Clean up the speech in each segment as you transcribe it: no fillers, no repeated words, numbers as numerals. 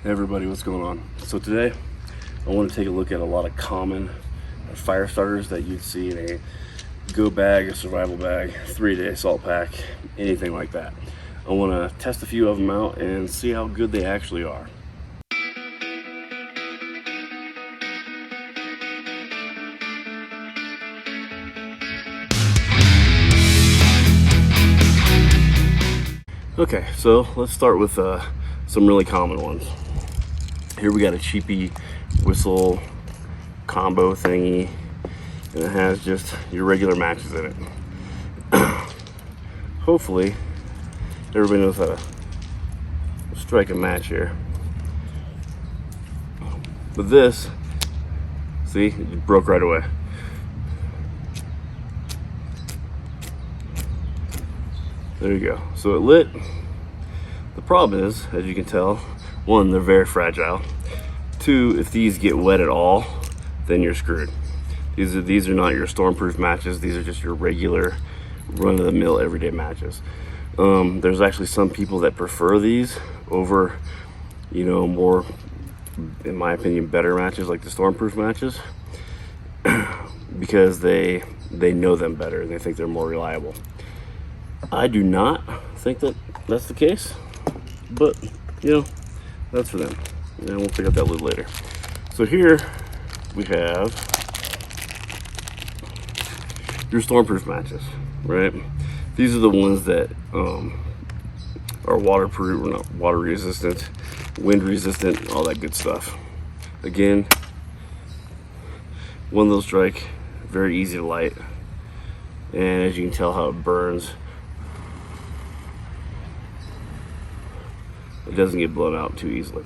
Hey everybody, what's going on? So today I want to take a look at a lot of common fire starters that you'd see in a go bag, a survival bag, 3-day assault pack, anything like that. I want to test a few of them out and see how good they actually are. Okay, so let's start with some really common ones. Here we got a cheapy whistle combo thingy, and it has just your regular matches in it. Hopefully everybody knows how to strike a match here. But this, see, it broke right away. There you go. So it lit. The problem is, as you can tell, one, they're very fragile. Two, if these get wet at all, then you're screwed. These are not your stormproof matches. These are just your regular run-of-the-mill everyday matches. There's actually some people that prefer these over, more, in my opinion, better matches like the stormproof matches, because they know them better and they think they're more reliable. I do not think that that's the case, but that's for them, and we'll pick up that lid later. So here we have your stormproof matches, right? These are the ones that are waterproof, or not water resistant, wind resistant, all that good stuff. Again, one little strike, very easy to light, and as you can tell how it burns, it doesn't get blown out too easily.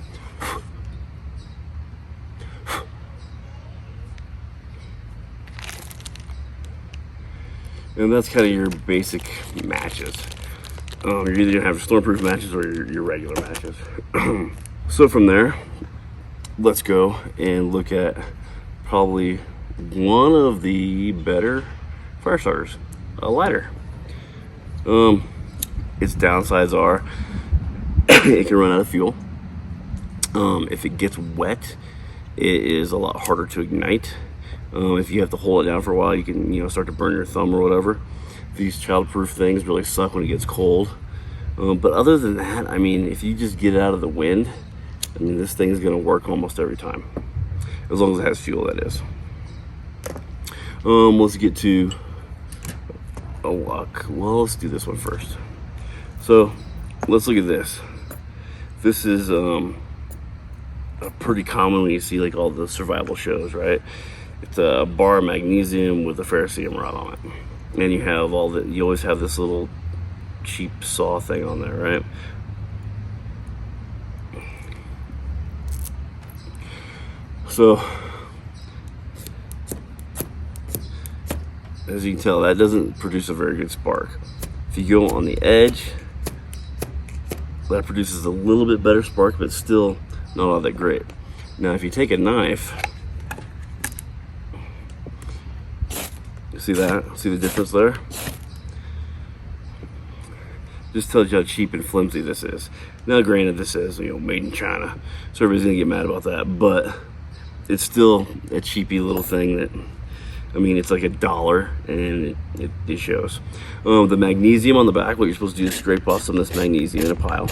And that's kind of your basic matches. You're either gonna have stormproof matches or your regular matches. So from there, let's go and look at probably one of the better fire starters, a lighter. Its downsides are it can run out of fuel. If it gets wet, it is a lot harder to ignite. If you have to hold it down for a while, you can start to burn your thumb or whatever. These childproof things really suck when it gets cold. But other than that, if you just get it out of the wind, this thing is going to work almost every time, as long as it has fuel, that is. Let's get to let's do this one first. So let's look at this. This is pretty common when you see like all the survival shows, right? It's a bar of magnesium with a ferrocerium rod on it, and you always have this little cheap saw thing on there, right? So as you can tell, that doesn't produce a very good spark. If you go on the edge, that produces a little bit better spark, but still not all that great. Now if you take a knife, see that? See the difference there? Just tells you how cheap and flimsy this is. Now granted, this is made in China, so everybody's gonna get mad about that, but it's still a cheapy little thing that, it's like $1, and it shows. The magnesium on the back, what you're supposed to do is scrape off some of this magnesium in a pile.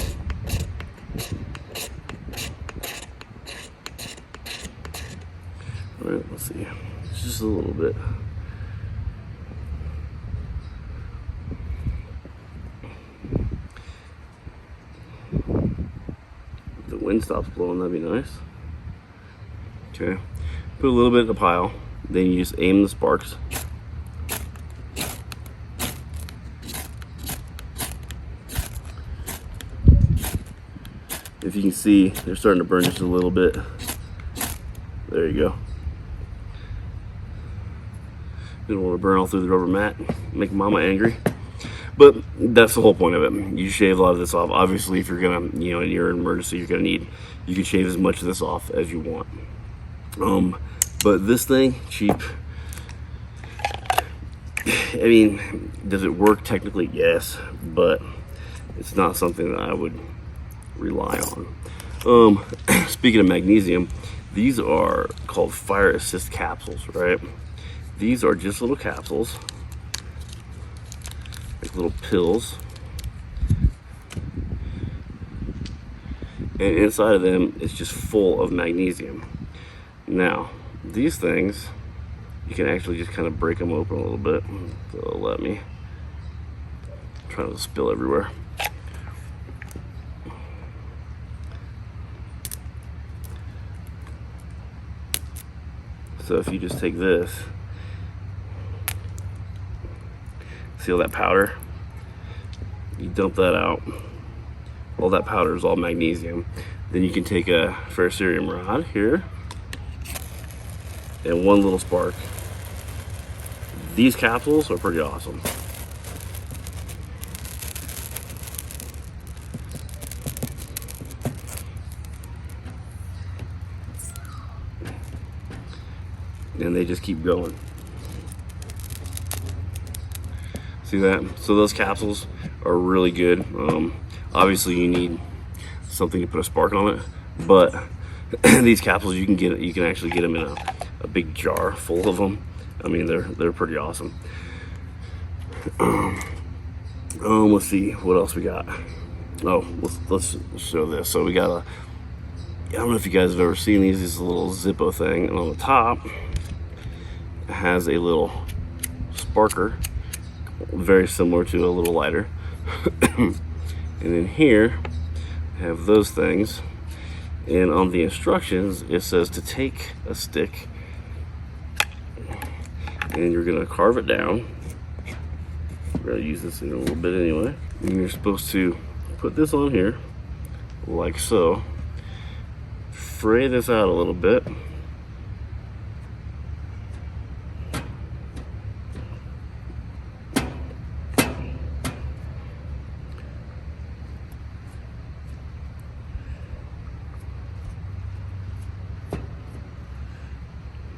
All right, let's see, it's just a little bit. If the wind stops blowing, that'd be nice. Okay, put a little bit in the pile, then you just aim the sparks. If you can see, they're starting to burn just a little bit. There you go. Didn't want to burn all through the rubber mat, make mama angry. But that's the whole point of it. You shave a lot of this off. Obviously, if you're gonna, in your emergency, you can shave as much of this off as you want. But this thing, cheap. Does it work technically? Yes, but it's not something that I would rely Speaking of magnesium, these are called fire assist capsules, right? These are just little capsules, like little pills. And inside of them is just full of magnesium. Now, these things, you can actually just kind of break them open a little bit. So let me, I'm trying to spill everywhere. So if you just take this, see all that powder? You dump that out. All that powder is all magnesium. Then you can take a ferrocerium rod here and one little spark. These capsules are pretty awesome. And they just keep going. See that? So those capsules are really good. Obviously you need something to put a spark on it, but these capsules you can actually get them in a big jar full of them. I mean, they're pretty awesome. Let's see what else we got. Oh, let's show this. So we got I don't know if you guys have ever seen these. This is a little Zippo thing, and on the top it has a little sparker, very similar to a little lighter. And then here I have those things, and on the instructions it says to take a stick and you're gonna carve it down. We're gonna use this in a little bit anyway. And you're supposed to put this on here like so, fray this out a little bit,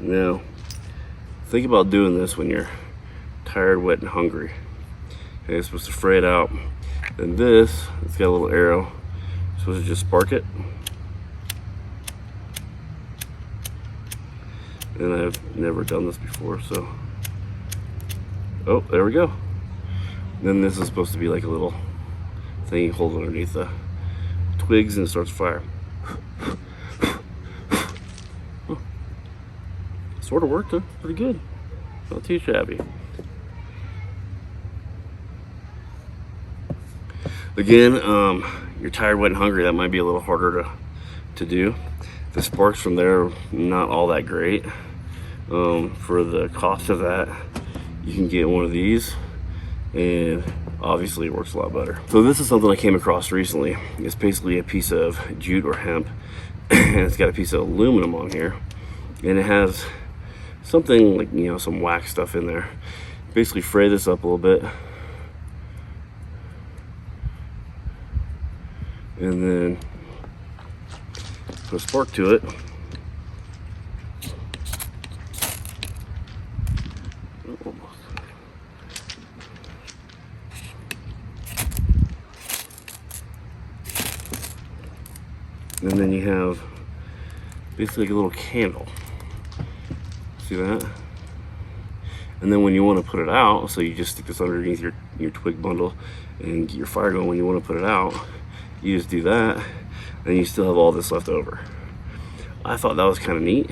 now think about doing this when you're tired, wet, and hungry. Okay, it's supposed to fray it out. Then this, it's got a little arrow. It's supposed to just spark it. And I've never done this before, so. Oh, there we go. Then this is supposed to be like a little thing you hold underneath the twigs and it starts fire. Sort of worked, huh? Pretty good. Not too shabby. Again, you're tired, wet, and hungry. That might be a little harder to do. The sparks from there are not all that great. For the cost of that, you can get one of these, and obviously it works a lot better. So this is something I came across recently. It's basically a piece of jute or hemp, and it's got a piece of aluminum on here, and it has something like, you know, some wax stuff in there. Basically fray this up a little bit, and then put a spark to it. And then you have basically like a little candle. See that? And then when you want to put it out, so you just stick this underneath your twig bundle and get your fire going. When you want to put it out, you just do that, and you still have all this left over. I thought that was kind of neat.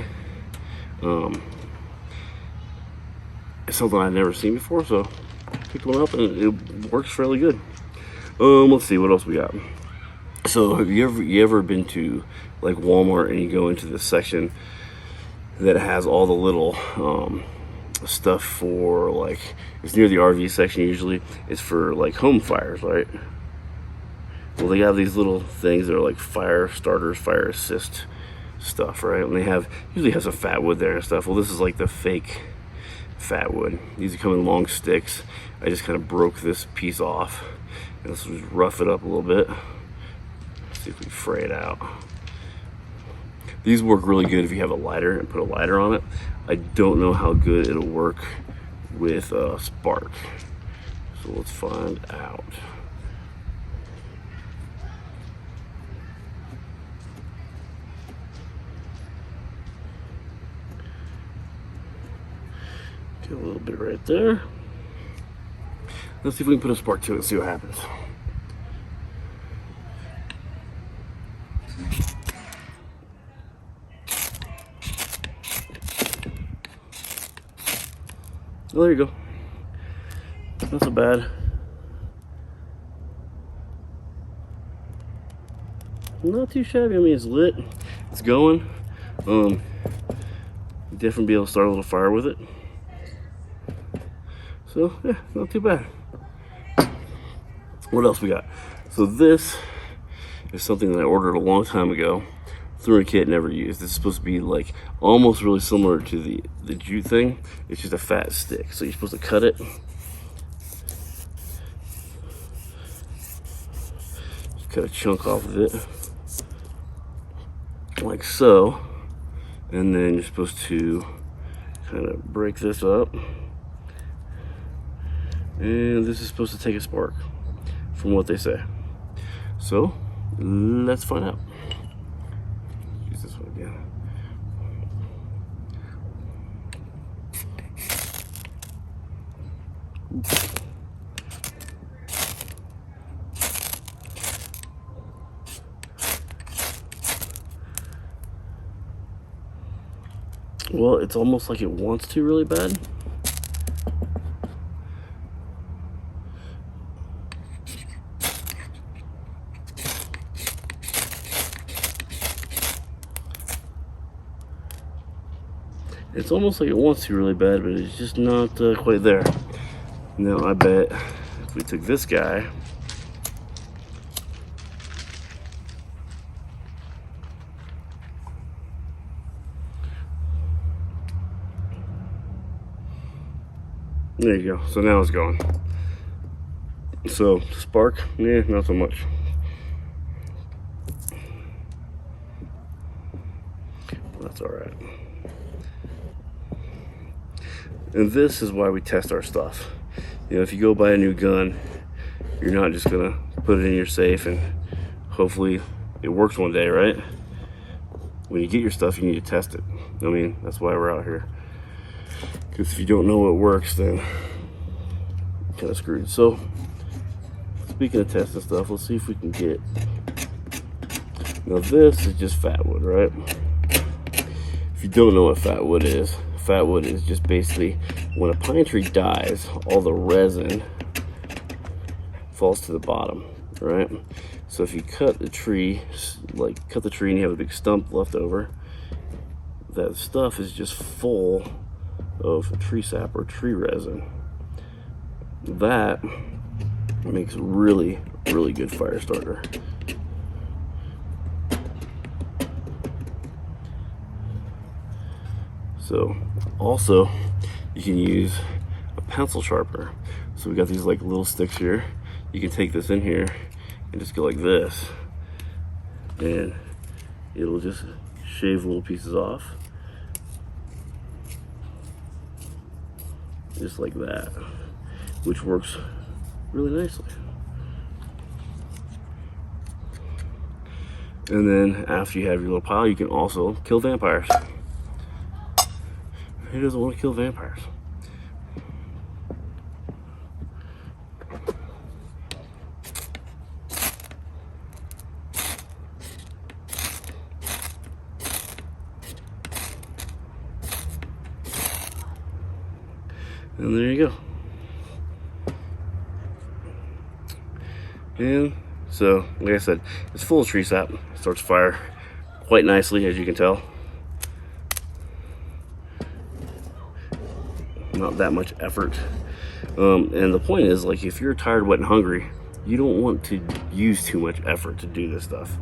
It's something I'd never seen before, so I picked one up and it works fairly good. Let's see what else we got. So have you ever been to like Walmart and you go into this section that has all the little stuff for, like, it's near the RV section usually. It's for like home fires, right? Well, they have these little things that are like fire starters, fire assist stuff, right? And they usually have some fat wood there and stuff. Well, this is like the fake fat wood. These come in long sticks. I just kind of broke this piece off, and let's just rough it up a little bit. See if we fray it out. These work really good if you have a lighter and put a lighter on it. I don't know how good it'll work with a spark. So let's find out. Get a little bit right there. Let's see if we can put a spark to it and see what happens. Well, there you go. Not so bad. Not too shabby. I mean, it's lit. It's going. Definitely be able to start a little fire with it. So yeah, not too bad. What else we got? So this is something that I ordered a long time ago. Threw in a kit, never used. This is supposed to be like almost really similar to the jute thing. It's just a fat stick. So you're supposed to cut it. Just cut a chunk off of it. Like so. And then you're supposed to kind of break this up. And this is supposed to take a spark, from what they say. So, let's find out. Use this one again. Well, it's almost like it wants to really bad. It's almost like it wants to really bad, but it's just not quite there. Now, I bet if we took this guy, there you go. So now it's going. So spark, yeah, not so much. That's all right. And this is why we test our stuff. You know, if you go buy a new gun, you're not just gonna put it in your safe and hopefully it works one day, right? When you get your stuff, you need to test it. I mean, that's why we're out here. Because if you don't know what works, then you're kind of screwed. So, speaking of testing stuff, let's see if we can get. Now, this is just fat wood, right? If you don't know what fat wood is just basically when a pine tree dies, all the resin falls to the bottom, right? So if you cut the tree, cut the tree and you have a big stump left over, that stuff is just full of tree sap or tree resin. That makes a really, really good fire starter. So also you can use a pencil sharpener. So we got these like little sticks here. You can take this in here and just go like this, and it'll just shave little pieces off, just like that, which works really nicely. And then after you have your little pile, you can also kill vampires. Who doesn't want to kill vampires? And there you go. And so, like I said, it's full of tree sap. It starts fire quite nicely, as you can tell. Not that much effort. And the point is, like, if you're tired, wet, and hungry, you don't want to use too much effort to do this stuff.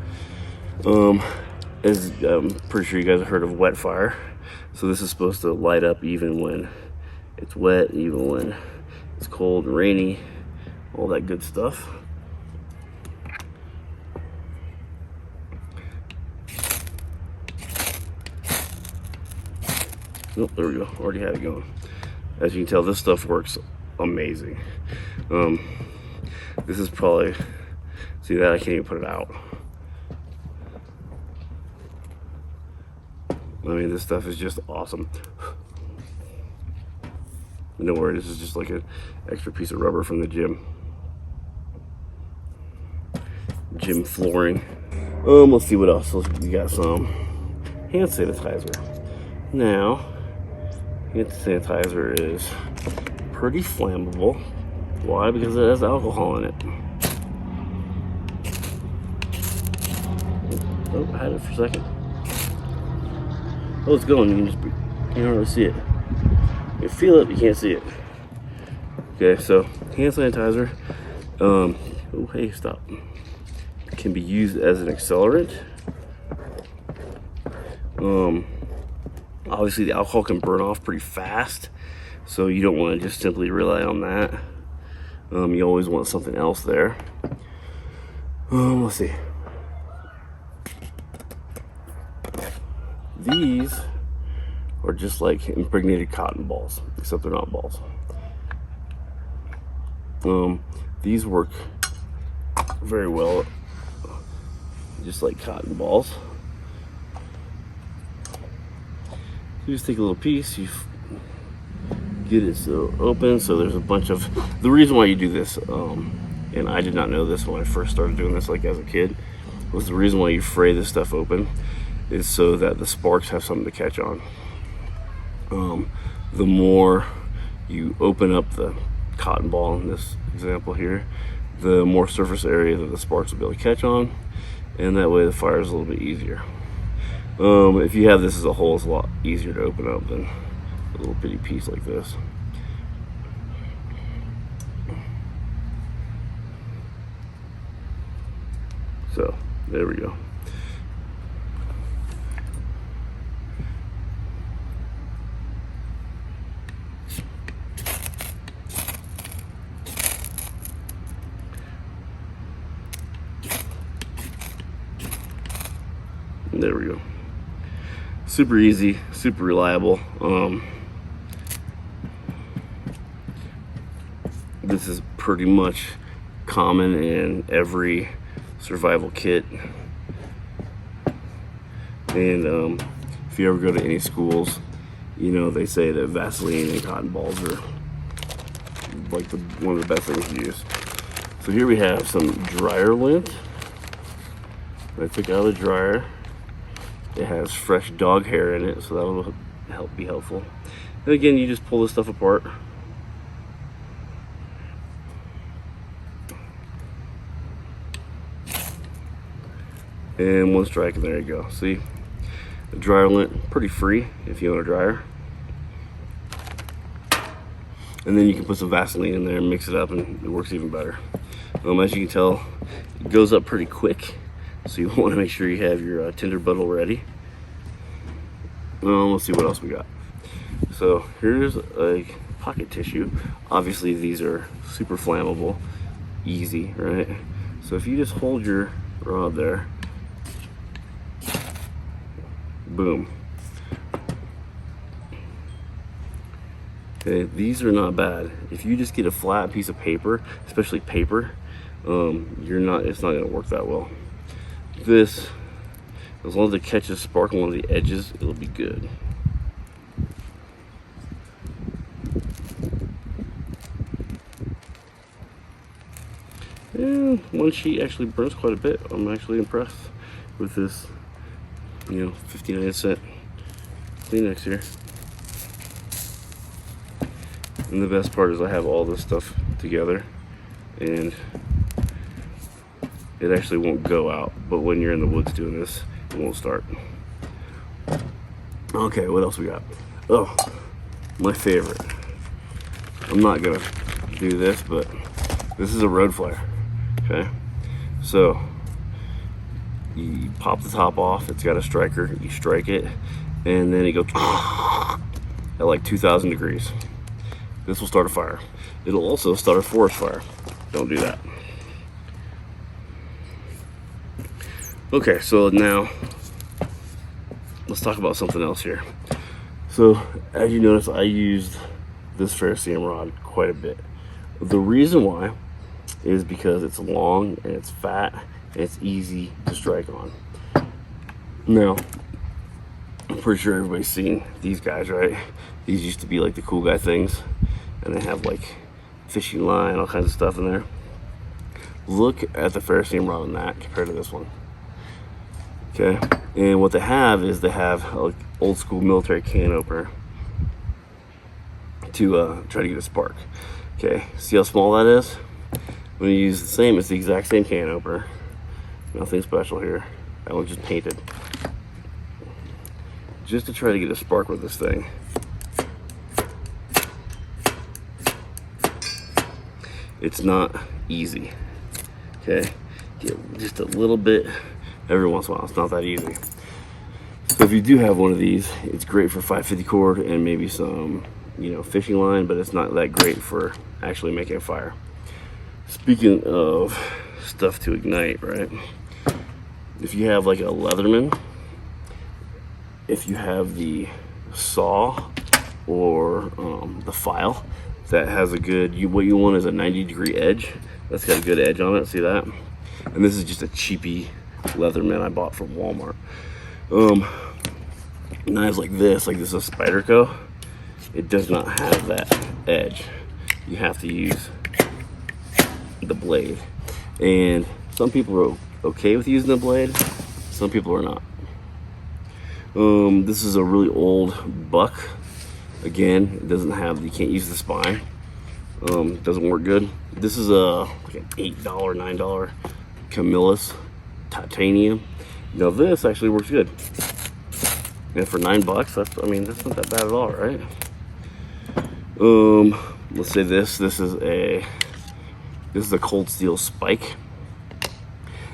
As I'm pretty sure you guys have heard of wet fire. So this is supposed to light up even when it's wet, even when it's cold and rainy, all that good stuff. Oh, there we go. Already had it going. As you can tell, this stuff works amazing. This is probably, see that, I can't even put it out. I mean, this stuff is just awesome. And don't worry, this is just like an extra piece of rubber from the gym flooring. Let's see what else. We got some hand sanitizer. Now, hand sanitizer is pretty flammable. Why? Because it has alcohol in it. Oh, I had it for a second. Oh, it's going. You can't really see it. You feel it, but you can't see it. Okay, so hand sanitizer. Oh, hey, stop. Can be used as an accelerant. Obviously, the alcohol can burn off pretty fast, so you don't want to just simply rely on that. You always want something else there. Let's see. These are just like impregnated cotton balls, except they're not balls. These work very well, just like cotton balls. You just take a little piece, you get it so open, so there's a bunch of, the reason why you do this, and I did not know this when I first started doing this, like as a kid, was the reason why you fray this stuff open is so that the sparks have something to catch on. The more you open up the cotton ball in this example here, the more surface area that the sparks will be able to catch on, and that way the fire is a little bit easier. If you have this as a whole, it's a lot easier to open up than a little bitty piece like this. So there we go. There we go. Super easy, super reliable. This is pretty much common in every survival kit. And if you ever go to any schools, you know, they say that Vaseline and cotton balls are like one of the best things to use. So here we have some dryer lint. I took out of the dryer. It has fresh dog hair in it, so that will be helpful. And again, you just pull this stuff apart. And one strike, and there you go. See, the dryer lint, pretty free if you own a dryer. And then you can put some Vaseline in there and mix it up, and it works even better. As you can tell, it goes up pretty quick, so you want to make sure you have your tinder bottle ready. Let's see what else we got. So here's a pocket tissue. Obviously these are super flammable, easy, right? So if you just hold your rod there, boom. Okay, these are not bad. If you just get a flat piece of paper, especially paper, it's not gonna work that well. This, as long as it catches spark on one of the edges, it'll be good. And one sheet actually burns quite a bit. I'm actually impressed with this, 59-cent Kleenex here. And the best part is I have all this stuff together, and it actually won't go out, but when you're in the woods doing this, it won't start. Okay, what else we got? Oh, my favorite. I'm not gonna do this, but this is a road flare. Okay, so you pop the top off. It's got a striker. You strike it, and then it goes at like 2,000 degrees. This will start a fire. It'll also start a forest fire. Don't do that. Okay, so now let's talk about something else here. So as you notice, I used this ferrocerium rod quite a bit. The reason why is because it's long and it's fat and it's easy to strike on. Now, I'm pretty sure everybody's seen these guys, right? These used to be like the cool guy things. and they have like fishing line, all kinds of stuff in there. Look at the ferrocerium rod on that compared to this one. Okay, and what they have is they have like old school military can opener to try to get a spark. Okay, see how small that is? When you use the same, it's the exact same can opener. Nothing special here. That one's just painted. Just to try to get a spark with this thing. It's not easy. Okay, get just a little bit every once in a while. It's not that easy. So if you do have one of these, it's great for 550 cord and maybe some, you know, fishing line, but it's not that great for actually making a fire. Speaking of stuff to ignite, right? If you have like a Leatherman, if you have the saw or the file that has a good, what you want is a 90-degree edge. That's got a good edge on it, see that? And this is just a cheapy Leatherman I bought from Walmart. Knives like this is a Spyderco. It does not have that edge. You have to use the blade. And some people are okay with using the blade, some people are not. This is a really old buck. Again, it doesn't have, you can't use the spine. Doesn't work good. This is like an $8, $9 Camillus titanium. Now this actually works good. And for $9, that's, I mean, that's not that bad at all, right? Let's say this is a cold steel spike.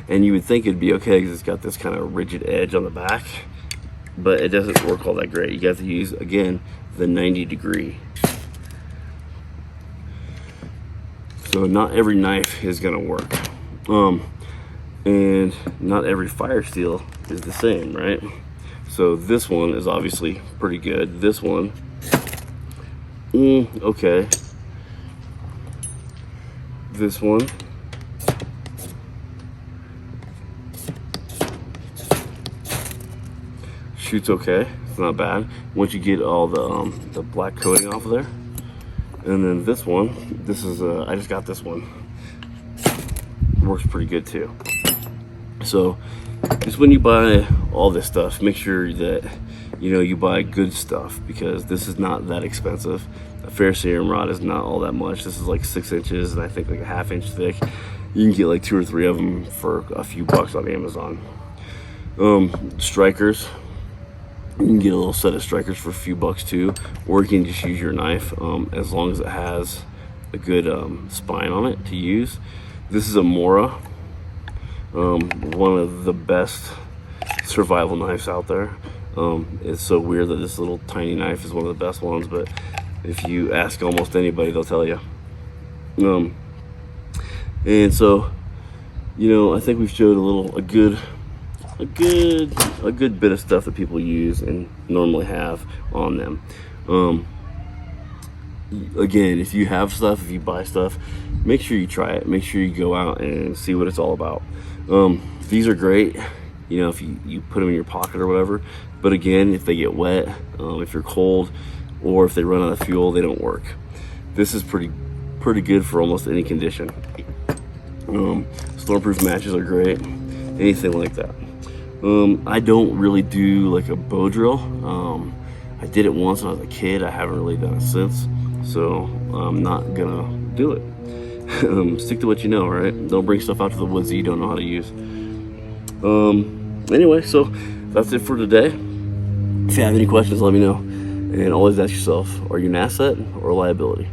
And you would think it'd be okay because it's got this kind of rigid edge on the back, but it doesn't work all that great. You have to use, again, the 90-degree. So not every knife is gonna work. And not every fire steel is the same, right? So this one is obviously pretty good. This one, okay. This one, shoots okay. It's not bad once you get all the black coating off of there. And then this one, this is I just got this one. Works pretty good too. So just when you buy all this stuff, make sure that you buy good stuff, because this is not that expensive. A ferrocerium rod is not all that much. This is like 6 inches and I think like a ½ inch thick. You can get like 2 or 3 of them for a few bucks on Amazon. Strikers, you can get a little set of strikers for a few bucks too, or you can just use your knife, as long as it has a good spine on it to use. This is a Mora, one of the best survival knives out there. It's so weird that this little tiny knife is one of the best ones, but if you ask almost anybody, they'll tell you. And so, I think we've showed a good bit of stuff that people use and normally have on them. Again, if you have stuff, if you buy stuff, make sure you try it. Make sure you go out and see what it's all about. These are great, if you put them in your pocket or whatever. But again, if they get wet, if you're cold, or if they run out of fuel, they don't work. This is pretty good for almost any condition. Stormproof matches are great, anything like that. I don't really do like a bow drill. I did it once when I was a kid. I haven't really done it since, so I'm not gonna do it. Stick to what you know, right? Don't bring stuff out to the woods that you don't know how to use. Anyway, so that's it for today. If you have any questions, let me know. And always ask yourself, are you an asset or a liability?